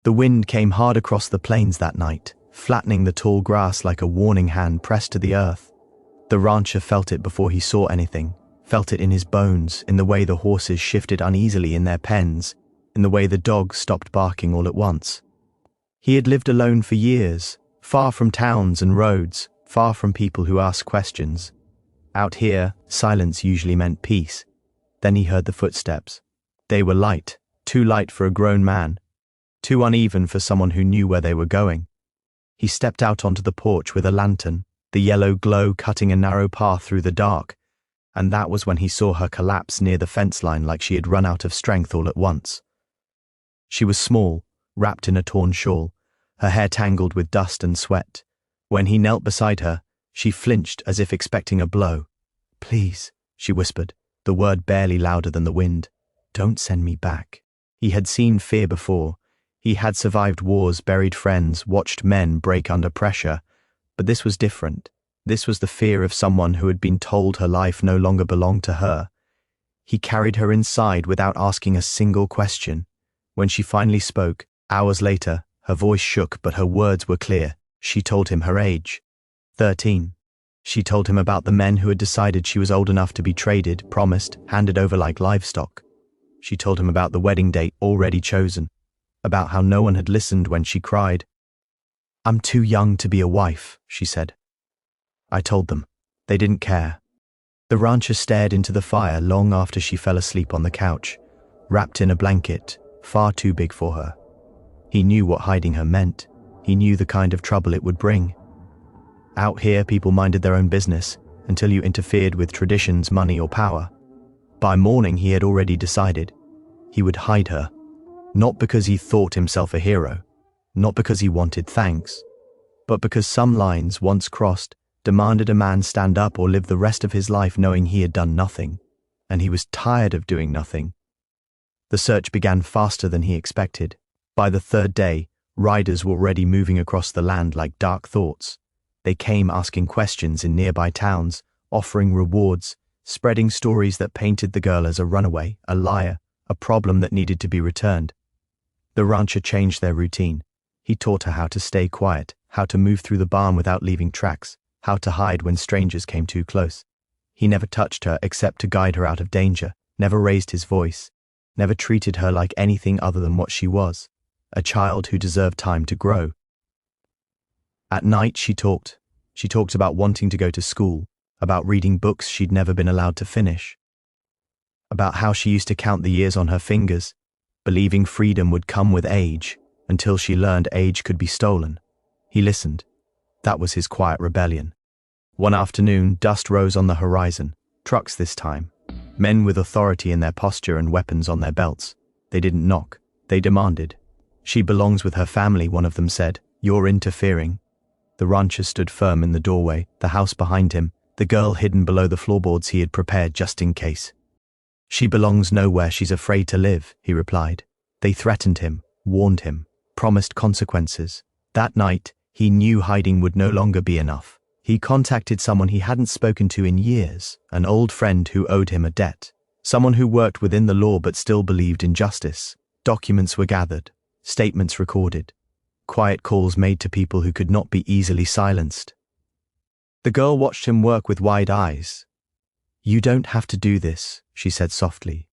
The wind came hard across the plains that night, flattening the tall grass like a warning hand pressed to the earth. The rancher felt it before he saw anything, felt it in his bones, in the way the horses shifted uneasily in their pens, in the way the dogs stopped barking all at once. He had lived alone for years, far from towns and roads, far from people who asked questions. Out here, silence usually meant peace. Then he heard the footsteps. They were light, too light for a grown man, too uneven for someone who knew where they were going. He stepped out onto the porch with a lantern, the yellow glow cutting a narrow path through the dark, and that was when he saw her collapse near the fence line like she had run out of strength all at once. She was small, wrapped in a torn shawl, her hair tangled with dust and sweat. When he knelt beside her, she flinched as if expecting a blow. "Please," she whispered, the word barely louder than the wind. "Don't send me back." He had seen fear before. He had survived wars, buried friends, watched men break under pressure. But this was different. This was the fear of someone who had been told her life no longer belonged to her. He carried her inside without asking a single question. When she finally spoke, hours later, her voice shook but her words were clear. She told him her age. 13. She told him about the men who had decided she was old enough to be traded, promised, handed over like livestock. She told him about the wedding date already chosen, about how no one had listened when she cried. "I'm too young to be a wife," she said. I told them. They didn't care. The rancher stared into the fire long after she fell asleep on the couch, wrapped in a blanket, far too big for her. He knew what hiding her meant. He knew the kind of trouble it would bring. Out here, people minded their own business until you interfered with traditions, money, or power. By morning, he had already decided. He would hide her. Not because he thought himself a hero, not because he wanted thanks, but because some lines, once crossed, demanded a man stand up or live the rest of his life knowing he had done nothing, and he was tired of doing nothing. The search began faster than he expected. By the third day, riders were already moving across the land like dark thoughts. They came asking questions in nearby towns, offering rewards, spreading stories that painted the girl as a runaway, a liar, a problem that needed to be returned. The rancher changed their routine. He taught her how to stay quiet, how to move through the barn without leaving tracks, how to hide when strangers came too close. He never touched her except to guide her out of danger, never raised his voice, never treated her like anything other than what she was, a child who deserved time to grow. At night she talked. She talked about wanting to go to school, about reading books she'd never been allowed to finish, about how she used to count the years on her fingers, believing freedom would come with age, until she learned age could be stolen. He listened. That was his quiet rebellion. One afternoon, dust rose on the horizon. Trucks this time. Men with authority in their posture and weapons on their belts. They didn't knock. They demanded. "She belongs with her family," one of them said. "You're interfering." The rancher stood firm in the doorway, the house behind him, the girl hidden below the floorboards he had prepared just in case. "She belongs nowhere, she's afraid to live," he replied. They threatened him, warned him, promised consequences. That night, he knew hiding would no longer be enough. He contacted someone he hadn't spoken to in years, an old friend who owed him a debt, someone who worked within the law but still believed in justice. Documents were gathered, statements recorded, quiet calls made to people who could not be easily silenced. The girl watched him work with wide eyes. "You don't have to do this," she said softly.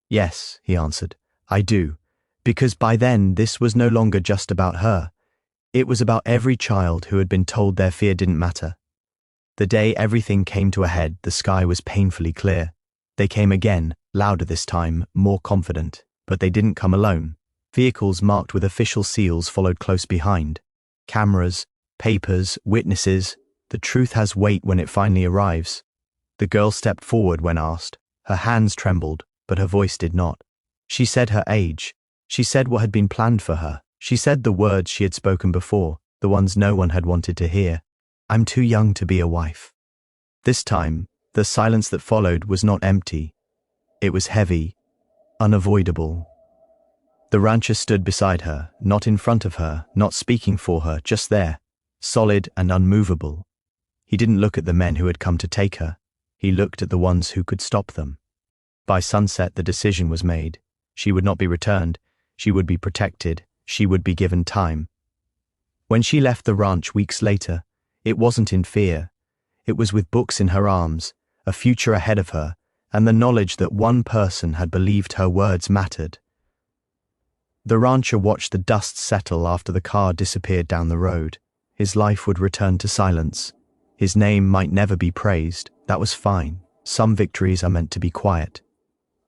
"Yes," he answered, "I do, because by then this was no longer just about her. It was about every child who had been told their fear didn't matter." The day everything came to a head, the sky was painfully clear. They came again, louder this time, more confident, but they didn't come alone. Vehicles marked with official seals followed close behind. Cameras, papers, witnesses. The truth has weight when it finally arrives. The girl stepped forward when asked. Her hands trembled, but her voice did not. She said her age. She said what had been planned for her. She said the words she had spoken before, the ones no one had wanted to hear. "I'm too young to be a wife." This time, the silence that followed was not empty. It was heavy, unavoidable. The rancher stood beside her, not in front of her, not speaking for her, just there, solid and unmovable. He didn't look at the men who had come to take her. He looked at the ones who could stop them. By sunset, the decision was made. She would not be returned. She would be protected, She would be given time. When she left the ranch weeks later, it wasn't in fear. It was with books in her arms, a future ahead of her, and the knowledge that one person had believed her words mattered. The rancher watched the dust settle after the car disappeared down the road. His life would return to silence. His name might never be praised. That was fine. Some victories are meant to be quiet.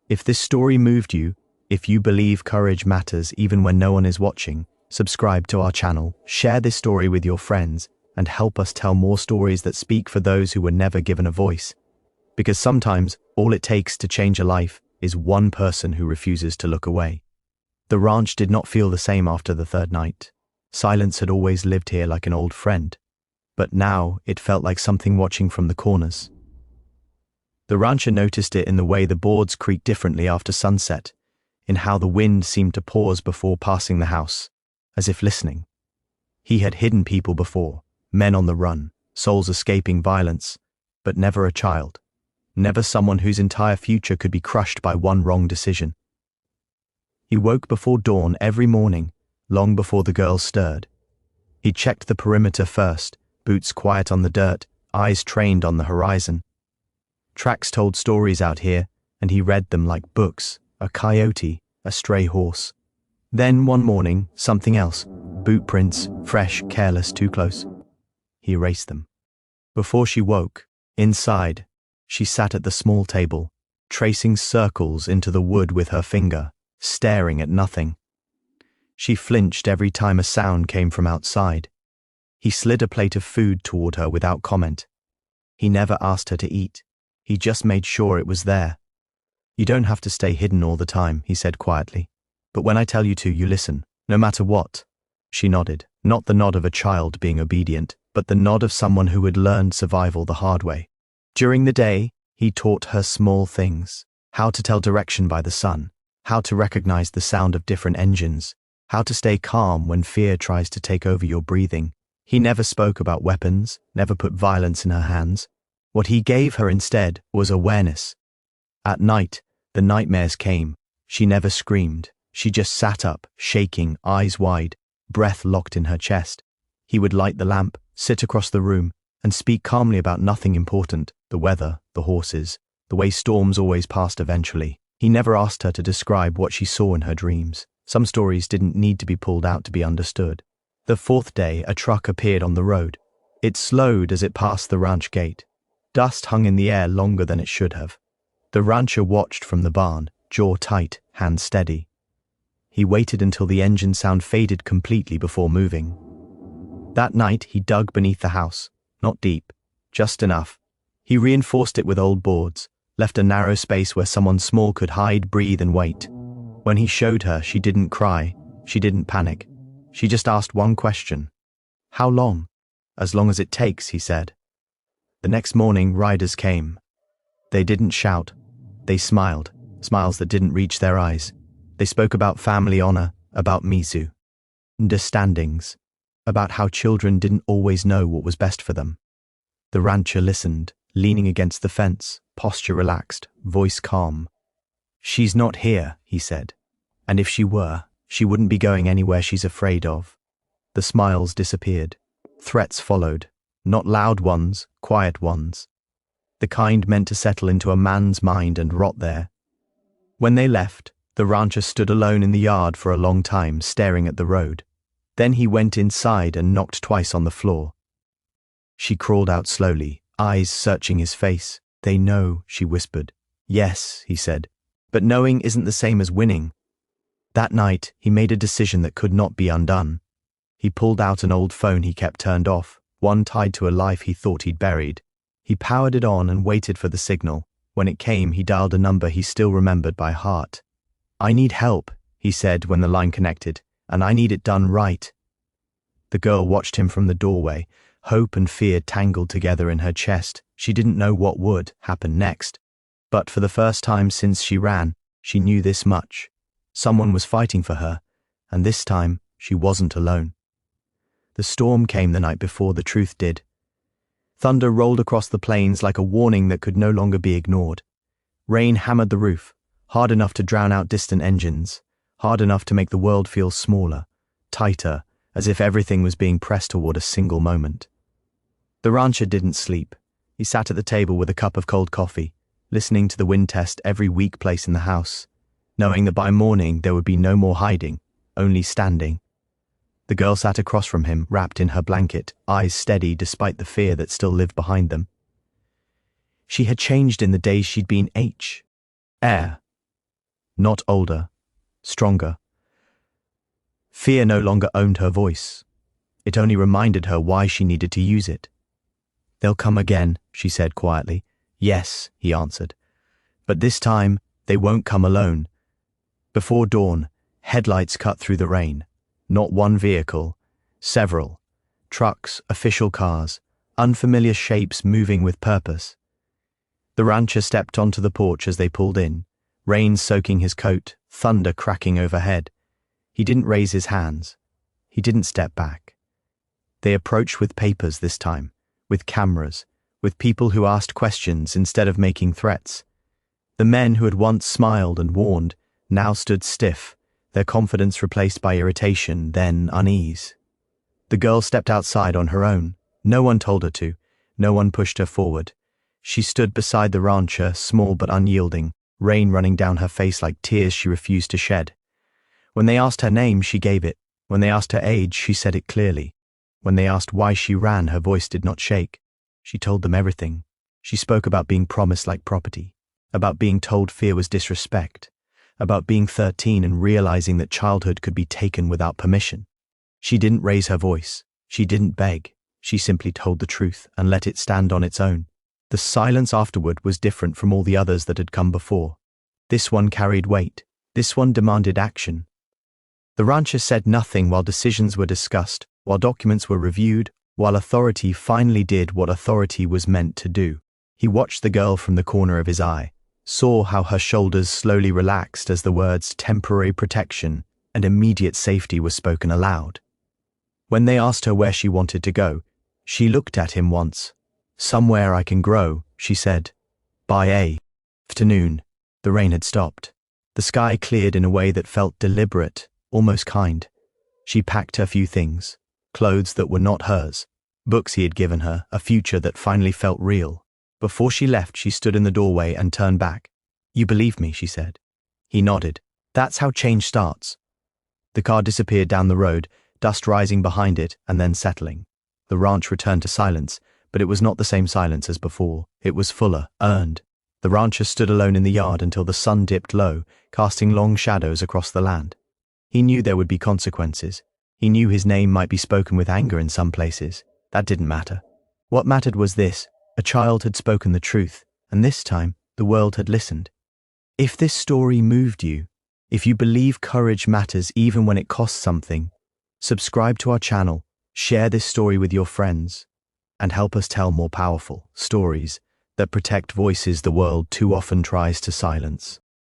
If this story moved you, if you believe courage matters even when no one is watching, subscribe to our channel, share this story with your friends, and help us tell more stories that speak for those who were never given a voice. Because sometimes all it takes to change a life is one person who refuses to look away. The ranch did not feel the same after the third night. Silence had always lived here like an old friend, but now it felt like something watching from the corners. The rancher noticed it in the way the boards creaked differently after sunset, in how the wind seemed to pause before passing the house, as if listening. He had hidden people before, men on the run, souls escaping violence, but never a child, never someone whose entire future could be crushed by one wrong decision. He woke before dawn every morning, long before the girls stirred. He checked the perimeter first, boots quiet on the dirt, eyes trained on the horizon. Tracks told stories out here, and he read them like books, a coyote, a stray horse. Then one morning, something else, boot prints, fresh, careless, too close. He erased them. Before she woke, inside, she sat at the small table, tracing circles into the wood with her finger, staring at nothing. She flinched every time a sound came from outside. He slid a plate of food toward her without comment. He never asked her to eat. He just made sure it was there. "You don't have to stay hidden all the time," he said quietly. "But when I tell you to, you listen, no matter what." She nodded, not the nod of a child being obedient, but the nod of someone who had learned survival the hard way. During the day, he taught her small things: how to tell direction by the sun, how to recognize the sound of different engines, how to stay calm when fear tries to take over your breathing. He never spoke about weapons, never put violence in her hands. What he gave her instead was awareness. At night, the nightmares came. She never screamed. She just sat up, shaking, eyes wide, breath locked in her chest. He would light the lamp, sit across the room, and speak calmly about nothing important: the weather, the horses, the way storms always passed eventually. He never asked her to describe what she saw in her dreams. Some stories didn't need to be pulled out to be understood. The fourth day, a truck appeared on the road. It slowed as it passed the ranch gate. Dust hung in the air longer than it should have. The rancher watched from the barn, jaw tight, hand steady. He waited until the engine sound faded completely before moving. That night, he dug beneath the house, not deep, just enough. He reinforced it with old boards, left a narrow space where someone small could hide, breathe, and wait. When he showed her, she didn't cry, she didn't panic. She just asked one question. "How long?" "As long as it takes," he said. The next morning, riders came. They didn't shout. They smiled, smiles that didn't reach their eyes. They spoke about family honor, about Mizu, understandings, about how children didn't always know what was best for them. The rancher listened, leaning against the fence, posture relaxed, voice calm. "She's not here," he said. "And if she were, she wouldn't be going anywhere she's afraid of." The smiles disappeared. Threats followed, not loud ones, quiet ones. The kind meant to settle into a man's mind and rot there. When they left, the rancher stood alone in the yard for a long time, staring at the road. Then he went inside and knocked twice on the floor. She crawled out slowly, eyes searching his face. "They know," she whispered. "Yes," he said, "but knowing isn't the same as winning." That night, he made a decision that could not be undone. He pulled out an old phone he kept turned off, one tied to a life he thought he'd buried. He powered it on and waited for the signal. When it came, he dialed a number he still remembered by heart. "I need help," he said when the line connected, "and I need it done right." The girl watched him from the doorway, hope and fear tangled together in her chest. She didn't know what would happen next. But for the first time since she ran, she knew this much. Someone was fighting for her, and this time she wasn't alone. The storm came the night before the truth did. Thunder rolled across the plains like a warning that could no longer be ignored. Rain hammered the roof, hard enough to drown out distant engines, hard enough to make the world feel smaller, tighter, as if everything was being pressed toward a single moment. The rancher didn't sleep. He sat at the table with a cup of cold coffee, listening to the wind test every weak place in the house, knowing that by morning there would be no more hiding, only standing. The girl sat across from him, wrapped in her blanket, eyes steady despite the fear that still lived behind them. She had changed in the days she'd been air. Not older, stronger. Fear no longer owned her voice. It only reminded her why she needed to use it. "They'll come again," she said quietly. "Yes," he answered. "But this time, they won't come alone." Before dawn, headlights cut through the rain. Not one vehicle, several. Trucks, official cars, unfamiliar shapes moving with purpose. The rancher stepped onto the porch as they pulled in, rain soaking his coat, thunder cracking overhead. He didn't raise his hands. He didn't step back. They approached with papers this time, with cameras, with people who asked questions instead of making threats. The men who had once smiled and warned now stood stiff, their confidence replaced by irritation, then unease. The girl stepped outside on her own. No one told her to. No one pushed her forward. She stood beside the rancher, small but unyielding, rain running down her face like tears she refused to shed. When they asked her name, she gave it. When they asked her age, she said it clearly. When they asked why she ran, her voice did not shake. She told them everything. She spoke about being promised like property, about being told fear was disrespect, about being 13 and realizing that childhood could be taken without permission. She didn't raise her voice. She didn't beg. She simply told the truth and let it stand on its own. The silence afterward was different from all the others that had come before. This one carried weight. This one demanded action. The rancher said nothing while decisions were discussed, while documents were reviewed, while authority finally did what authority was meant to do. He watched the girl from the corner of his eye, saw how her shoulders slowly relaxed as the words temporary protection and immediate safety were spoken aloud. When they asked her where she wanted to go, she looked at him once. "Somewhere I can grow," she said. By afternoon, the rain had stopped. The sky cleared in a way that felt deliberate, almost kind. She packed her few things, clothes that were not hers, books he had given her, a future that finally felt real. Before she left, she stood in the doorway and turned back. "You believe me," she said. He nodded. "That's how change starts." The car disappeared down the road, dust rising behind it and then settling. The ranch returned to silence, but it was not the same silence as before. It was fuller, earned. The rancher stood alone in the yard until the sun dipped low, casting long shadows across the land. He knew there would be consequences. He knew his name might be spoken with anger in some places. That didn't matter. What mattered was this: a child had spoken the truth, and this time, the world had listened. If this story moved you, if you believe courage matters even when it costs something, subscribe to our channel, share this story with your friends, and help us tell more powerful stories that protect voices the world too often tries to silence.